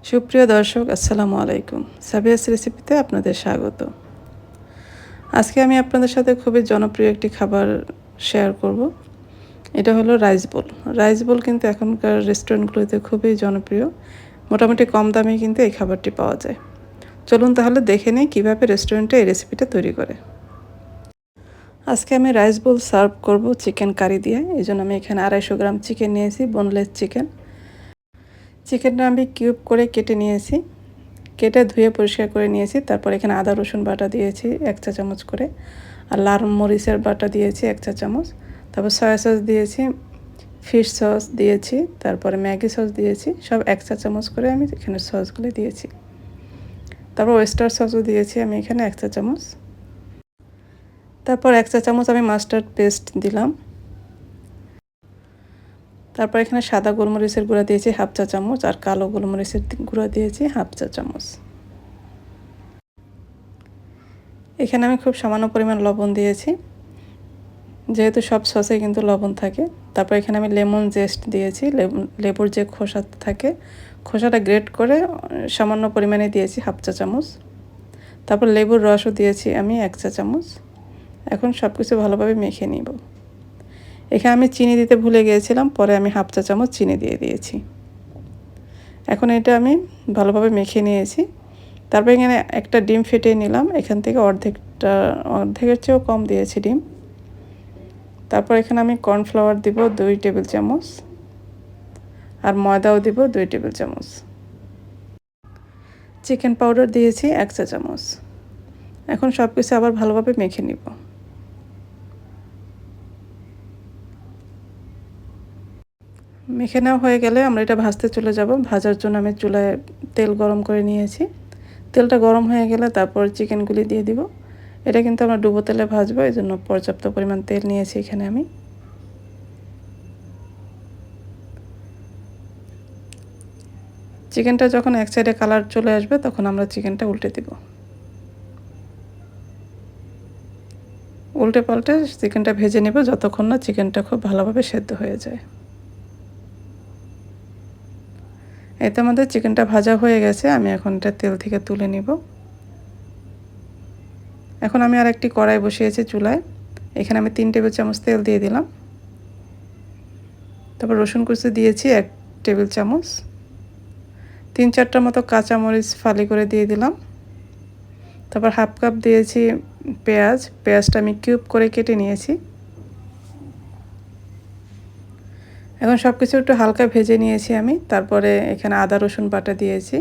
সুপ্রিয় দর্শক, আসসালামু আলাইকুম। সাবিয়াস রেসিপিতে আপনাদের স্বাগত। আজকে আমি আপনাদের সাথে খুবই জনপ্রিয় একটি খাবার শেয়ার করব। এটা হলো রাইস বোল। রাইস বোল কিন্তু এখনকার রেস্টুরেন্টগুলোতে খুবই জনপ্রিয়। মোটামুটি কম দামে কিন্তু এই খাবারটি পাওয়া যায়। চলুন তাহলে দেখে নিই কীভাবে রেস্টুরেন্টে এই রেসিপিটা তৈরি করে। আজকে আমি রাইস বোল সার্ভ করব চিকেন কারি দিয়ে। এই জন্য আমি এখানে 250 গ্রাম চিকেন নিয়েছি, বোনলেস চিকেন। চিকেনটা আমি কিউব করে কেটে নিয়েছি, কেটে ধুয়ে পরিষ্কার করে নিয়েছি। তারপর এখানে আদা রসুন বাটা দিয়েছি 1 চা চামচ করে, আর লাল মরিচের বাটা দিয়েছি 1 চা চামচ। তারপর সয়া সস দিয়েছি, ফিশ সস দিয়েছি, তারপরে ম্যাগি সস দিয়েছি। সব 1 চা চামচ করে আমি এখানে সসগুলো দিয়েছি। তারপর ওয়েস্টার সসও দিয়েছি আমি এখানে 1 চা চামচ। তারপর 1 চা চামচ আমি মাস্টার্ড পেস্ট দিলাম। তারপর এখানে সাদা গোলমরিচের গুঁড়া দিয়েছি 1/2 চা চামচ, আর কালো গোলমরিচের গুঁড়া দিয়েছি 1/2 চা চামচ। এখানে আমি খুব সামান্য পরিমাণ লবণ দিয়েছি, যেহেতু সব সসে কিন্তু লবণ থাকে। তারপর এখানে আমি লেমন জেস্ট দিয়েছি, লেবুর যে খোসা থাকে খোসাটা গ্রেট করে সামান্য পরিমাণে দিয়েছি 1/2 চা চামচ। তারপর লেবুর রসও দিয়েছি আমি 1 চা চামচ। এখন সব কিছু ভালোভাবে মেখে নিব। এখানে আমি চিনি দিতে ভুলে গিয়েছিলাম, পরে আমি 1/2 চা চামচ চিনি দিয়ে দিয়েছি। এখন এটা আমি ভালোভাবে মেখে নিয়েছি। তারপর এখানে একটা ডিম ফেটিয়ে নিলাম, এখান থেকে অর্ধেকের চেয়েও কম দিয়েছি ডিম। তারপর এখানে আমি কর্নফ্লাওয়ার দিব 2 টেবিল চামচ, আর ময়দাও দিব 2 টেবিল চামচ। চিকেন পাউডার দিয়েছি 1 চা চামচ। এখন সব কিছু আবার ভালোভাবে মেখে নিব। মেখে নেওয়া হয়ে গেলে আমরা এটা ভাজতে চলে যাব। ভাজার জন্য আমি চুলায় তেল গরম করে নিয়েছি। তেলটা গরম হয়ে গেলে তারপর চিকেনগুলি দিয়ে দিব। এটা কিন্তু আমরা ডুবো তেলে ভাজবো, এই জন্য পর্যাপ্ত পরিমাণ তেল নিয়েছি এখানে আমি। চিকেনটা যখন এক সাইডে কালার চলে আসবে তখন আমরা চিকেনটা উল্টে দিব। উল্টে পাল্টে চিকেনটা ভেজে নেব যতক্ষণ না চিকেনটা খুব ভালোভাবে সেদ্ধ হয়ে যায়। এতে আমাদের চিকেনটা ভাজা হয়ে গেছে। আমি এখন এটা তেল থেকে তুলে নিব। এখন আমি আর একটি কড়াই বসিয়েছি চুলায়। এখানে আমি 3 টেবিল চামচ তেল দিয়ে দিলাম। তারপর রসুন কুচি দিয়েছি 1 টেবিল চামচ। 3-4টার মতো কাঁচামরিচ ফালি করে দিয়ে দিলাম। তারপর 1/2 কাপ দিয়েছি পেঁয়াজটা আমি কিউব করে কেটে নিয়েছি। এখন সব কিছু একটু হালকা ভেজে নিয়েছি আমি। তারপরে এখানে আদা রসুন বাটা দিয়েছি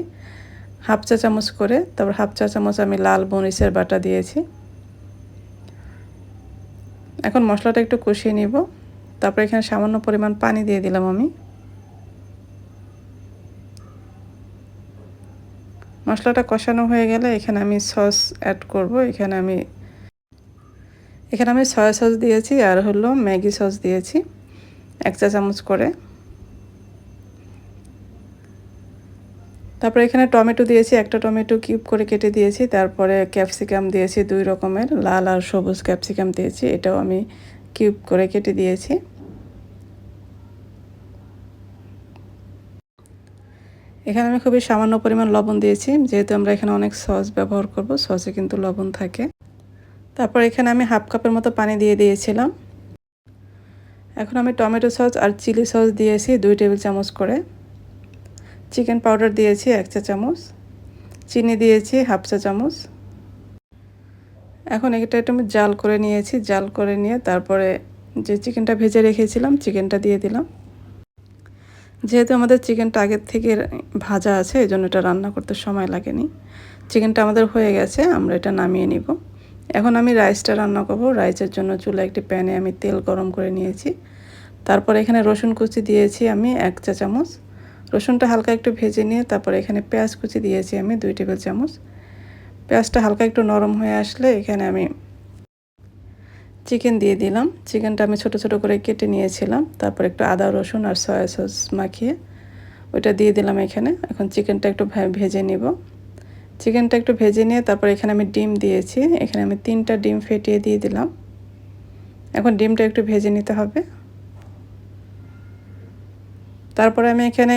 1/2 চা চামচ করে। তারপর 1/2 চা চামচ আমি লাল মরিচের বাটা দিয়েছি। এখন মশলাটা একটু কষিয়ে নিব। তারপর এখানে সামান্য পরিমাণ পানি দিয়ে দিলাম আমি। মশলাটা কষানো হয়ে গেলে এখানে আমি সস অ্যাড করব। এখানে আমি সয়া সস দিয়েছি, আর হলো ম্যাগি সস দিয়েছি 1 চা চামচ করে। তারপর এখানে টমেটো দিয়েছি, একটা টমেটো কিউব করে কেটে দিয়েছি। তারপরে ক্যাপসিকাম দিয়েছি 2 রকমের, লাল আর সবুজ ক্যাপসিকাম দিয়েছি, এটাও আমি কিউব করে কেটে দিয়েছি। এখানে আমি খুবই সামান্য পরিমাণ লবণ দিয়েছি, যেহেতু আমরা এখানে অনেক সস ব্যবহার করব, সসে কিন্তু লবণ থাকে। তারপর এখানে আমি 1/2 কাপের মতো পানি দিয়ে দিয়েছিলাম। এখন আমি টমেটো সস আর চিলি সস দিয়েছি 2 টেবিল চামচ করে। চিকেন পাউডার দিয়েছি 1 চা চামচ। চিনি দিয়েছি 1/2 চা চামচ। এখন এটা একটু আমি জাল করে নিয়েছি। জাল করে নিয়ে তারপরে যে চিকেনটা ভেজে রেখেছিলাম চিকেনটা দিয়ে দিলাম। যেহেতু আমাদের চিকেনটা আগের থেকে ভাজা আছে, এই জন্য এটা রান্না করতে সময় লাগেনি। চিকেনটা আমাদের হয়ে গেছে, আমরা এটা নামিয়ে নিব। এখন আমি রাইসটা রান্না করব। রাইসের জন্য চুলায় একটি প্যানে আমি তেল গরম করে নিয়েছি। তারপর এখানে রসুন কুচি দিয়েছি আমি 1 চা চামচ। রসুনটা হালকা একটু ভেজে নিয়ে তারপর এখানে পেঁয়াজ কুচি দিয়েছি আমি 2 টেবিল চামচ। পেঁয়াজটা হালকা একটু নরম হয়ে আসলে এখানে আমি চিকেন দিয়ে দিলাম। চিকেনটা আমি ছোট ছোট করে কেটে নিয়েছিলাম। তারপর একটু আদা রসুন আর সয়া সস মাখিয়ে ওইটা দিয়ে দিলাম এখানে। এখন চিকেনটা একটু ভেজে নিব। চিকেনটা একটু ভেজে নিয়ে তারপর এখানে আমি ডিম দিয়েছি। এখানে আমি 3টা ডিম ফেটিয়ে দিয়ে দিলাম। এখন ডিমটা একটু ভেজে নিতে হবে। তারপরে আমি এখানে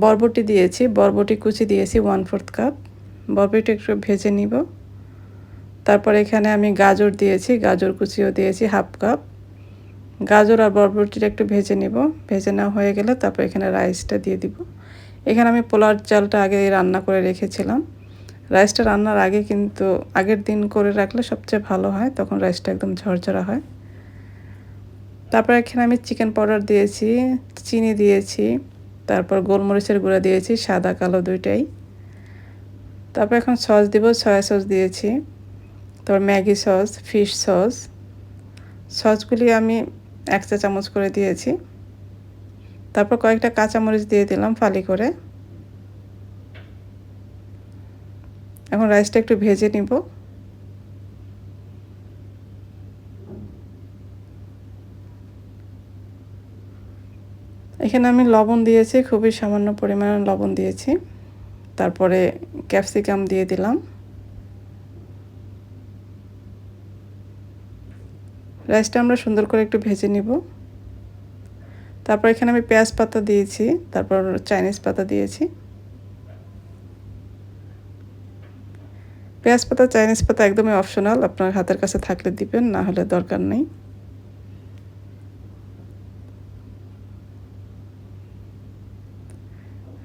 বরবটি দিয়েছি, বরবটি কুচি দিয়েছি 1/4 কাপ। বরবটি একটু ভেজে নিব। তারপর এখানে আমি গাজর দিয়েছি, গাজর কুচিও দিয়েছি 1/2 কাপ। গাজর আর বরবটিটা একটু ভেজে নিব। ভেজে নেওয়া হয়ে গেলে তারপর এখানে রাইসটা দিয়ে দিব। এখানে আমি পোলাওর চালটা আগে রান্না করে রেখেছিলাম। রাইসটা রান্নার আগে কিন্তু আগের দিন করে রাখলে সবচেয়ে ভালো হয়, তখন রাইসটা একদম ঝরঝরা হয়। তারপর এখানে আমি চিকেন পাউডার দিয়েছি, চিনি দিয়েছি, তারপর গোলমরিচের গুঁড়া দিয়েছি, সাদা কালো দুইটাই। তারপর এখন সস দিব, সয়া সস দিয়েছি, তারপর ম্যাগি সস, ফিশ সস। সসগুলি আমি 1 চা চামচ করে দিয়েছি। তারপর কয়েকটা কাঁচামরিচ দিয়ে দিলাম ফালি করে। এখন রাইসটা একটু ভেজে নিব। এখানে আমি লবণ দিয়েছি, খুবই সামান্য পরিমাণে লবণ দিয়েছি। তারপরে ক্যাপসিকাম দিয়ে দিলাম। রাইসটা আমরা সুন্দর করে একটু ভেজে নিব। তারপর এখানে আমি পেঁয়াজ পাতা দিয়েছি, তারপর চাইনিজ পাতা দিয়েছি। পেঁয়াজ পাতা চাইনিজ পাতা একদমই অপশনাল, আপনার হাতের কাছে থাকলে দিবেন, না হলে দরকার নেই।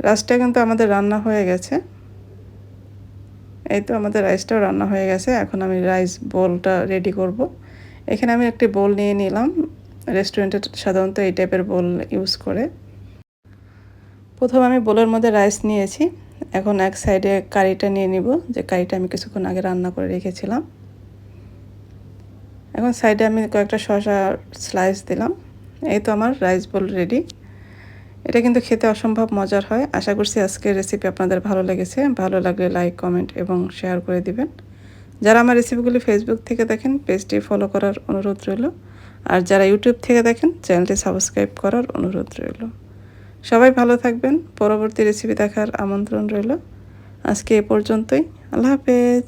রাইসটা কিন্তু আমাদের রান্না হয়ে গেছে। এই তো আমাদের রাইসটাও রান্না হয়ে গেছে। এখন আমি রাইস বোলটা রেডি করব। এখানে আমি একটি বোল নিয়ে নিলাম। রেস্টুরেন্টে সাধারণত এই টাইপের বোল ইউজ করে। প্রথমে আমি বোলের মধ্যে রাইস নিয়েছি। এখন এক সাইডে কারিটা নিয়ে নিব, যে কারিটা আমি কিছুক্ষণ আগে রান্না করে রেখেছিলাম। এখন সাইডে আমি কয়েকটা শসা স্লাইস দিলাম। এই তো আমার রাইস বোল রেডি। এটা কিন্তু খেতে অসম্ভব মজার হয়। আশা করছি আজকের রেসিপি আপনাদের ভালো লেগেছে। ভালো লাগলে লাইক, কমেন্ট এবং শেয়ার করে দিবেন। যারা আমার রেসিপিগুলি ফেসবুক থেকে দেখেন, পেজটি ফলো করার অনুরোধ রইল। আর যারা ইউটিউব থেকে দেখেন, চ্যানেলটি সাবস্ক্রাইব করার অনুরোধ রইল। সবাই ভালো থাকবেন। পরবর্তী রেসিপি দেখার আমন্ত্রণ রইল। আজকে এ পর্যন্তই। আল্লাহ হাফেজ।